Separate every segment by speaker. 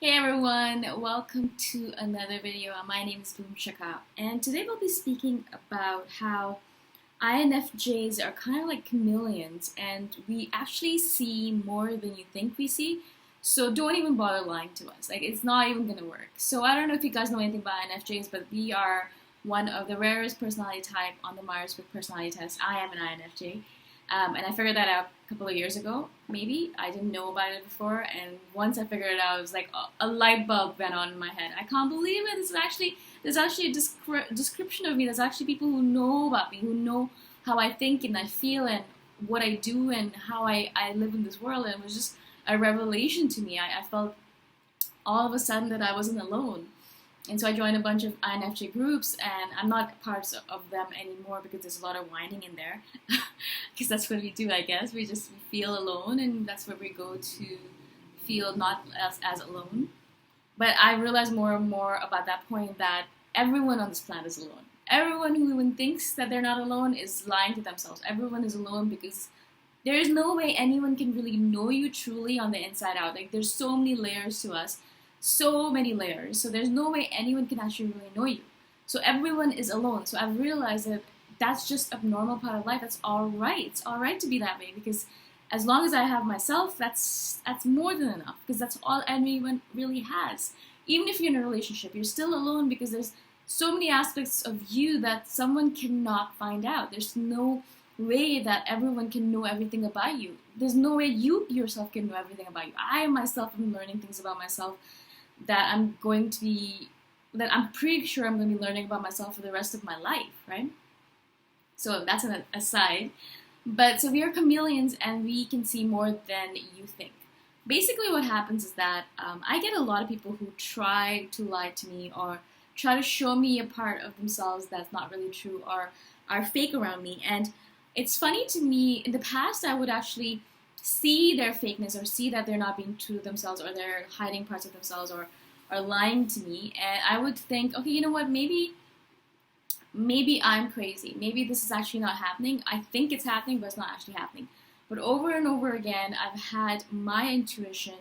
Speaker 1: Hey everyone, welcome to another video. My name is Shikha, and today we'll be speaking about how INFJs are kind of like chameleons and we actually see more than you think we see. So don't even bother lying to us. Like, it's not even gonna work. So I don't know if you guys know anything about INFJs, but we are one of the rarest personality type on the Myers-Briggs personality test. I am an INFJ. And I figured that out a couple of years ago, maybe. I didn't know about it before, and once I figured it out, it was like a light bulb went on in my head. I can't believe it. There's actually a description of me. There's actually people who know about me, who know how I think and I feel and what I do and how I live in this world. And it was just a revelation to me. I felt all of a sudden that I wasn't alone. And so I joined a bunch of INFJ groups, and I'm not part of them anymore because there's a lot of whining in there. Because that's what we do, I guess. We feel alone, and that's where we go to feel not as alone. But I realized more and more about that point that everyone on this planet is alone. Everyone who even thinks that they're not alone is lying to themselves. Everyone is alone because there is no way anyone can really know you truly on the inside out. Like, there's so many layers to us, so many layers. So there's no way anyone can actually really know you. So everyone is alone. So I've realized that that's just a normal part of life. That's all right. It's all right to be that way because as long as I have myself, that's more than enough because that's all anyone really has. Even if you're in a relationship, you're still alone because there's so many aspects of you that someone cannot find out. There's no way that everyone can know everything about you. There's no way you yourself can know everything about you. I myself am learning things about myself that I'm pretty sure I'm going to be learning about myself for the rest of my life, right? So that's an aside. But so we are chameleons and we can see more than you think. Basically, what happens is that I get a lot of people who try to lie to me or try to show me a part of themselves that's not really true or are fake around me. And it's funny to me, in the past, I would actually see their fakeness or see that they're not being true to themselves or they're hiding parts of themselves or are lying to me. And I would think, okay, you know what, maybe I'm crazy. Maybe this is actually not happening. I think it's happening, but it's not actually happening. But over and over again, I've had my intuition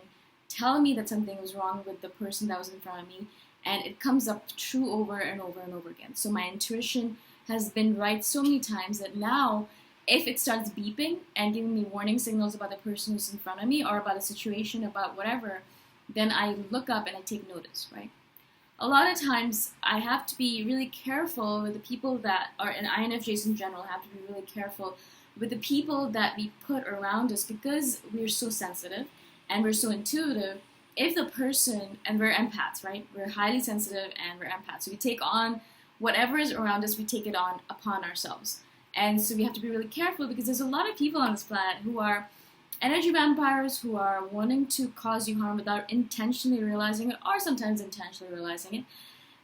Speaker 1: tell me that something was wrong with the person that was in front of me, and it comes up true over and over and over again. So my intuition has been right so many times that now, if it starts beeping and giving me warning signals about the person who's in front of me or about a situation, about whatever, then I look up and I take notice, right? A lot of times I have to be really careful with the people that are, and INFJs in general have to be really careful with the people that we put around us because we're so sensitive and we're so intuitive. If the person, and we're empaths, right? We're highly sensitive and we're empaths. So we take on whatever is around us, we take it on upon ourselves. And so we have to be really careful because there's a lot of people on this planet who are energy vampires who are wanting to cause you harm without intentionally realizing it or sometimes intentionally realizing it.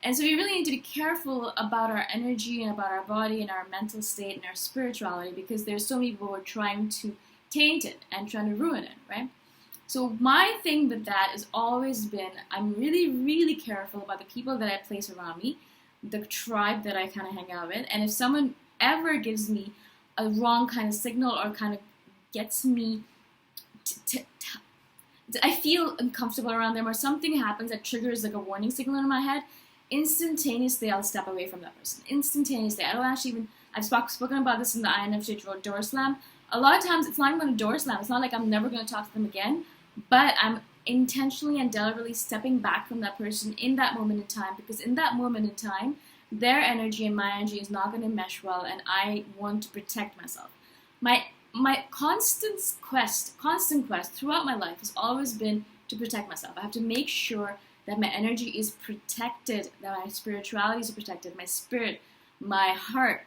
Speaker 1: And so we really need to be careful about our energy and about our body and our mental state and our spirituality because there's so many people who are trying to taint it and trying to ruin it, right? So my thing with that has always been I'm really, really careful about the people that I place around me, the tribe that I kind of hang out with, and if someone ever gives me a wrong kind of signal or kind of gets me I feel uncomfortable around them or something happens that triggers like a warning signal in my head, instantaneously I'll step away from that person. Instantaneously. I don't actually even, I've spoken about this in the INFJ door slam. A lot of times it's not even a door slam. It's not like I'm never going to talk to them again, but I'm intentionally and deliberately stepping back from that person in that moment in time because in that moment in time, their energy and my energy is not going to mesh well and I want to protect myself. My constant quest throughout my life has always been to protect myself. I have to make sure that my energy is protected, that my spirituality is protected, my spirit, my heart,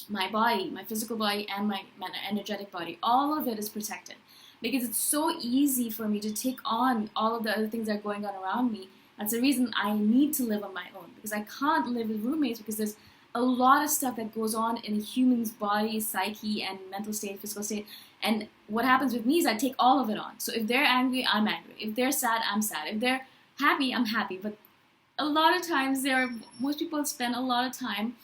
Speaker 1: my body, my physical body, and my energetic body. All of it is protected because it's so easy for me to take on all of the other things that are going on around me. That's the reason I need to live on my own because I can't live with roommates because there's a lot of stuff that goes on in a human's body, psyche, and mental state, physical state. And what happens with me is I take all of it on. So if they're angry, I'm angry. If they're sad, I'm sad. If they're happy, I'm happy. But a lot of times, most people spend a lot of time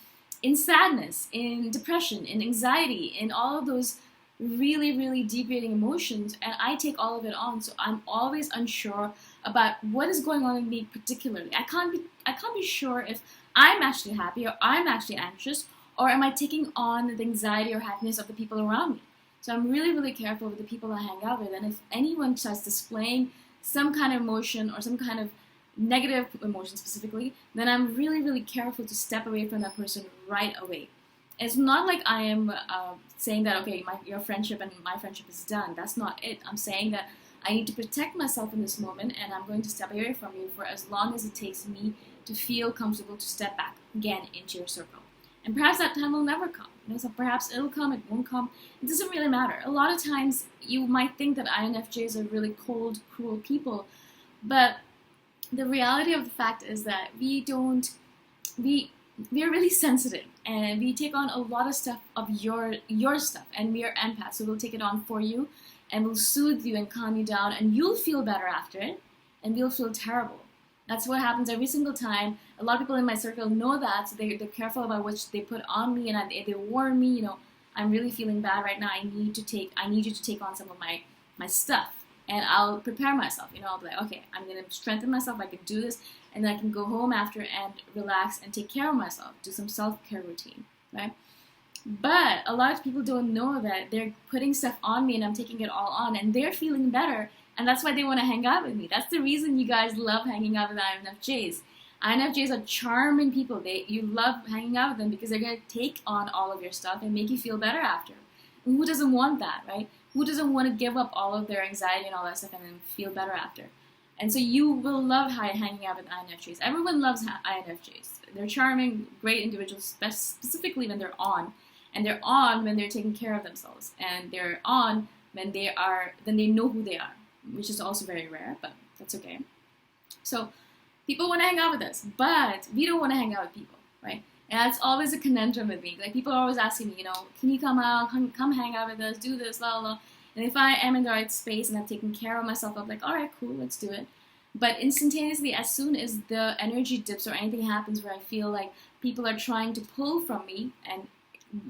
Speaker 1: in sadness, in depression, in anxiety, in all of those really, really deep-rooting emotions. And I take all of it on. So I'm always unsure about what is going on with me particularly. I can't be sure if I'm actually happy or I'm actually anxious, or am I taking on the anxiety or happiness of the people around me. So I'm really, really careful with the people I hang out with. And if anyone starts displaying some kind of emotion or some kind of negative emotion specifically, then I'm really, really careful to step away from that person right away. It's not like I am saying that, okay, your friendship and my friendship is done. That's not it. I'm saying that I need to protect myself in this moment, and I'm going to step away from you for as long as it takes me to feel comfortable to step back again into your circle. And perhaps that time will never come. So perhaps it'll come, it won't come. It doesn't really matter. A lot of times you might think that INFJs are really cold, cruel people, but the reality of the fact is that we are really sensitive, and we take on a lot of stuff of your stuff, and we are empaths, so we'll take it on for you, and we'll soothe you and calm you down, and you'll feel better after it, and we'll feel terrible. That's what happens every single time. A lot of people in my circle know that, so they're careful about what they put on me, and they warn me, I'm really feeling bad right now. I need you to take on some of my stuff, and I'll prepare myself. I'll be like, okay, I'm gonna strengthen myself. I can do this, and then I can go home after and relax and take care of myself, do some self-care routine, right? But a lot of people don't know that they're putting stuff on me, and I'm taking it all on, and they're feeling better. And that's why they want to hang out with me. That's the reason you guys love hanging out with INFJs. INFJs are charming people. You love hanging out with them because they're going to take on all of your stuff and make you feel better after. And who doesn't want that, right? Who doesn't want to give up all of their anxiety and all that stuff and then feel better after? And so you will love hanging out with INFJs. Everyone loves INFJs. They're charming, great individuals, specifically when they're on. And they're on when they're taking care of themselves. And they're on when they know who they are, which is also very rare, but that's okay. So people want to hang out with us, but we don't want to hang out with people, right? And that's always a conundrum with me. Like, people are always asking me, can you come out, come hang out with us, do this, la la. And if I am in the right space and I've taken care of myself, I'm like, all right, cool, let's do it. But instantaneously, as soon as the energy dips or anything happens where I feel like people are trying to pull from me and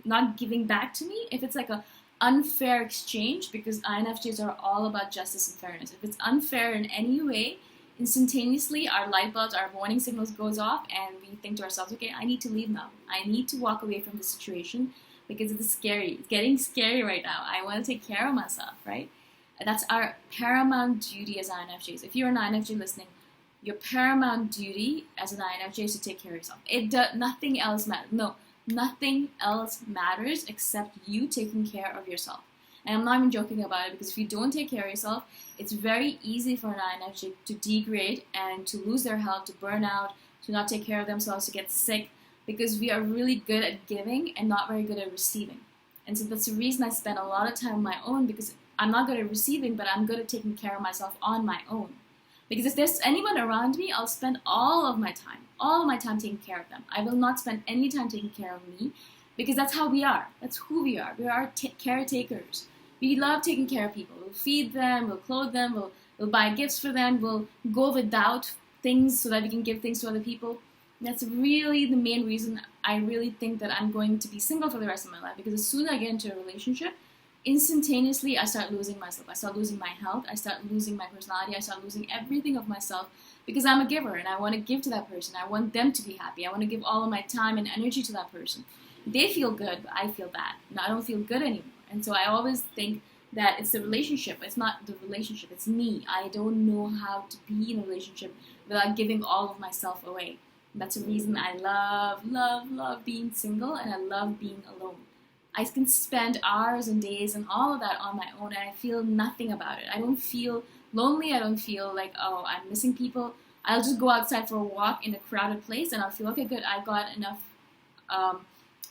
Speaker 1: not giving back to me, if it's like a unfair exchange, because INFJs are all about justice and fairness. If it's unfair in any way, instantaneously our light bulbs, our warning signals goes off, and we think to ourselves, okay, I need to leave now. I need to walk away from the situation because it's scary. It's getting scary right now. I want to take care of myself, right? That's our paramount duty as INFJs. If you're an INFJ listening, your paramount duty as an INFJ is to take care of yourself. Nothing else matters. No, nothing else matters except you taking care of yourself. And I'm not even joking about it, because if you don't take care of yourself, it's very easy for an INFJ to degrade and to lose their health, to burn out, to not take care of themselves, to get sick, because we are really good at giving and not very good at receiving. And so that's the reason I spend a lot of time on my own, because I'm not good at receiving, but I'm good at taking care of myself on my own. Because if there's anyone around me, I'll spend all of my time taking care of them. I will not spend any time taking care of me, because that's how we are. That's who we are. We are caretakers. We love taking care of people. We'll feed them, we'll clothe them, we'll buy gifts for them, we'll go without things so that we can give things to other people. That's really the main reason I really think that I'm going to be single for the rest of my life, because as soon as I get into a relationship, instantaneously I start losing myself. I start losing my health. I start losing my personality. I start losing everything of myself, because I'm a giver and I want to give to that person. I want them to be happy. I want to give all of my time and energy to that person. They feel good, but I feel bad. And I don't feel good anymore. And so I always think that it's the relationship. It's not the relationship. It's me. I don't know how to be in a relationship without giving all of myself away. That's the reason I love being single, and I love being alone. I can spend hours and days and all of that on my own, and I feel nothing about it. I don't feel lonely. I don't feel like, oh, I'm missing people. I'll just go outside for a walk in a crowded place, and I'll feel, okay, good, I've got enough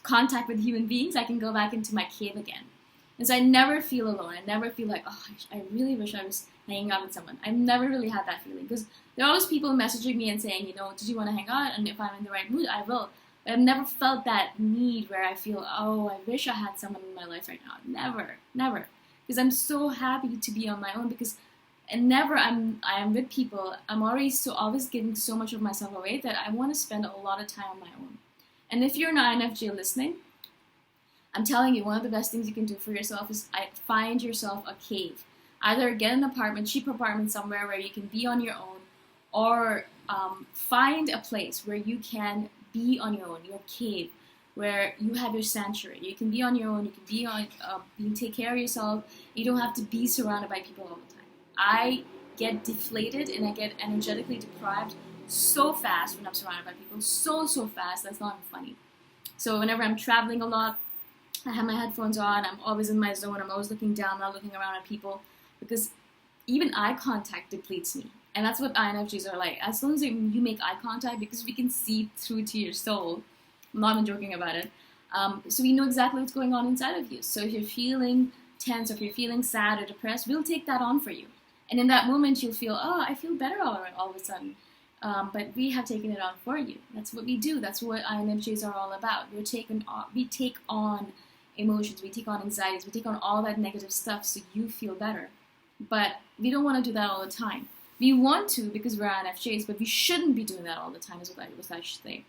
Speaker 1: contact with human beings. I can go back into my cave again. And so I never feel alone. I never feel like, oh, I really wish I was hanging out with someone. I've never really had that feeling, because there are always people messaging me and saying, did you want to hang out? And if I'm in the right mood, I will. But I've never felt that need where I feel, oh, I wish I had someone in my life right now. Never. Because I'm so happy to be on my own, because whenever I am with people, I'm always giving so much of myself away that I want to spend a lot of time on my own. And if you're an INFJ listening, I'm telling you, one of the best things you can do for yourself is find yourself a cave. Either get an apartment, cheap apartment somewhere where you can be on your own, or find a place where you can be on your own, your cave, where you have your sanctuary. You can be on your own. You can be on. You can take care of yourself. You don't have to be surrounded by people all the time. I get deflated and I get energetically deprived so fast when I'm surrounded by people. So fast. That's not even funny. So whenever I'm traveling a lot, I have my headphones on. I'm always in my zone. I'm always looking down, not looking around at people, because even eye contact depletes me. And that's what INFJs are like. As long as you make eye contact, because we can see through to your soul. I'm not even joking about it. So we know exactly what's going on inside of you. So if you're feeling tense, or if you're feeling sad or depressed, we'll take that on for you. And in that moment, you'll feel, oh, I feel better all of a sudden. But we have taken it on for you. That's what we do. That's what INFJs are all about. We take on emotions. We take on anxieties. We take on all that negative stuff so you feel better. But we don't want to do that all the time. We want to because we're INFJs, but we shouldn't be doing that all the time, is what I should say.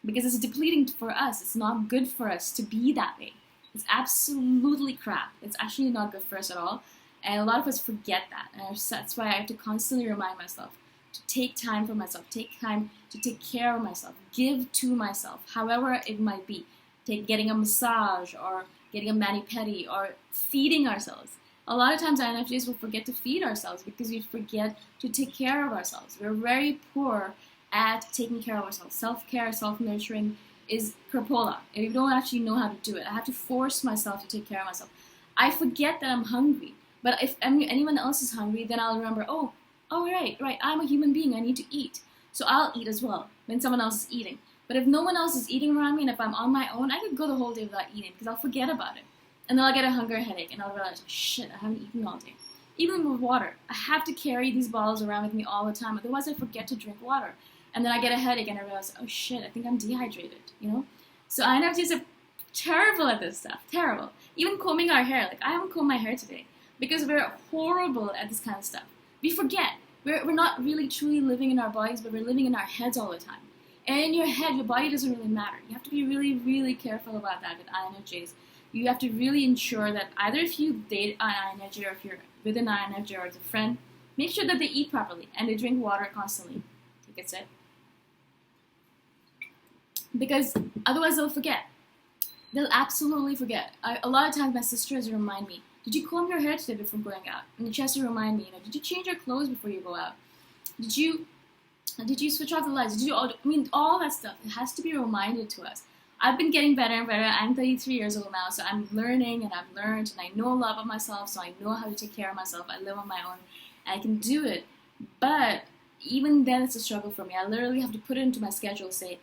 Speaker 1: Because it's depleting for us. It's not good for us to be that way. It's absolutely crap. It's actually not good for us at all. And a lot of us forget that. And that's why I have to constantly remind myself to take time for myself, take time to take care of myself, give to myself, however it might be. Getting a massage, or getting a mani-pedi, or feeding ourselves. A lot of times INFJs will forget to feed ourselves because we forget to take care of ourselves. We're very poor at taking care of ourselves. Self-care, self-nurturing is crapola. And we don't actually know how to do it. I have to force myself to take care of myself. I forget that I'm hungry. But if anyone else is hungry, then I'll remember, oh, right, I'm a human being. I need to eat. So I'll eat as well when someone else is eating. But if no one else is eating around me, and if I'm on my own, I could go the whole day without eating because I'll forget about it. And then I'll get a hunger headache, and I'll realize, oh, shit, I haven't eaten all day. Even with water, I have to carry these bottles around with me all the time. Otherwise, I forget to drink water. And then I get a headache, and I realize, oh, shit, I think I'm dehydrated, So INFJs are terrible at this stuff, terrible. Even combing our hair, like I haven't combed my hair today because we're horrible at this kind of stuff. We forget. We're not really truly living in our bodies, but we're living in our heads all the time. And in your head, your body doesn't really matter. You have to be really, really careful about that with INFJs. You have to really ensure that either if you date an INFJ, or if you're with an INFJ or as a friend, make sure that they eat properly and they drink water constantly. Take a sip. Because otherwise they'll forget. They'll absolutely forget. A lot of times my sister has to remind me, did you comb your hair today before going out? And she has to remind me, did you change your clothes before you go out? Did you switch off the lights? All that stuff. It has to be reminded to us. I've been getting better and better. I'm 33 years old now, so I'm learning and I've learned and I know a lot about myself, so I know how to take care of myself. I live on my own and I can do it. But even then it's a struggle for me. I literally have to put it into my schedule, say,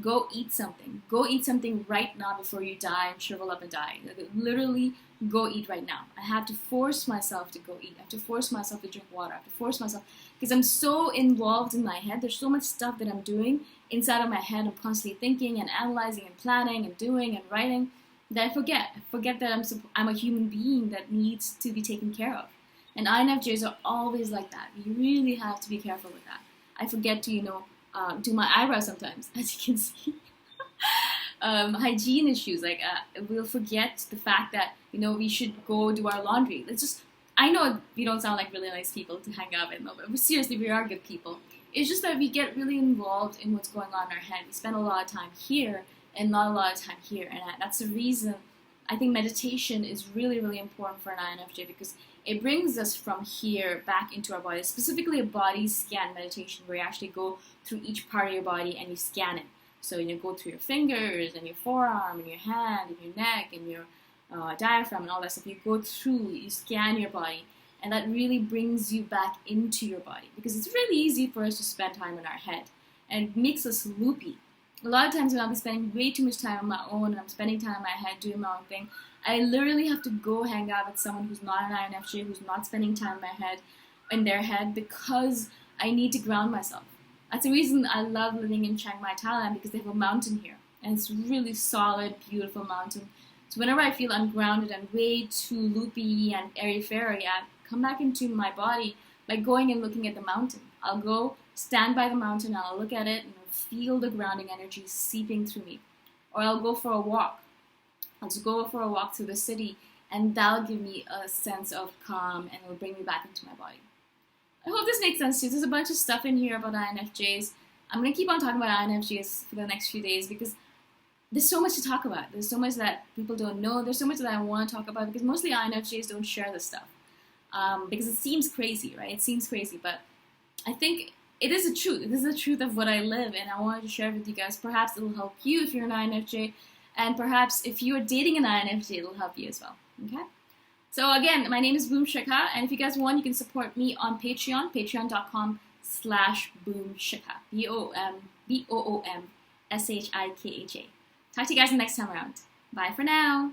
Speaker 1: go eat something. Go eat something right now before you die and shrivel up and die. Literally, go eat right now. I have to force myself to go eat. I have to force myself to drink water. I have to force myself, because I'm so involved in my head. There's so much stuff that I'm doing inside of my head. I'm constantly thinking and analyzing and planning and doing and writing that I forget. I forget that I'm a human being that needs to be taken care of. And INFJs are always like that. You really have to be careful with that. I forget to, do my eyebrows sometimes, as you can see. Hygiene issues, like we'll forget the fact that we should go do our laundry. I know we don't sound like really nice people to hang out with, but seriously, we are good people. It's just that we get really involved in what's going on in our head. We spend a lot of time here and not a lot of time here, and that's the reason I think meditation is really, really important for an INFJ, because it brings us from here back into our body, specifically a body scan meditation where you actually go through each part of your body and you scan it. So you go through your fingers and your forearm and your hand and your neck and your diaphragm and all that stuff. You go through, you scan your body, and that really brings you back into your body, because it's really easy for us to spend time in our head and it makes us loopy. A lot of times when I'll be spending way too much time on my own and I'm spending time in my head doing my own thing, I literally have to go hang out with someone who's not an INFJ, who's not spending time in their head, because I need to ground myself. That's the reason I love living in Chiang Mai, Thailand, because they have a mountain here. And it's a really solid, beautiful mountain. So whenever I feel ungrounded and way too loopy and airy-fairy, I come back into my body by going and looking at the mountain. I'll go stand by the mountain, I'll look at it, and I'll feel the grounding energy seeping through me. Or I'll go for a walk. I'll just go for a walk through the city and that'll give me a sense of calm and it'll bring me back into my body. I hope this makes sense to you. There's a bunch of stuff in here about INFJs. I'm going to keep on talking about INFJs for the next few days because there's so much to talk about. There's so much that people don't know. There's so much that I want to talk about because mostly INFJs don't share this stuff. Because it seems crazy, right? It seems crazy, but I think it is the truth. It is the truth of what I live, and I wanted to share it with you guys. Perhaps it'll help you if you're an INFJ, and perhaps if you are dating an INFJ, it'll help you as well, okay? So again, my name is Boom Shikha, and if you guys want, you can support me on Patreon, patreon.com/boomshikha, BOOMSHIKHA. Talk to you guys next time around. Bye for now.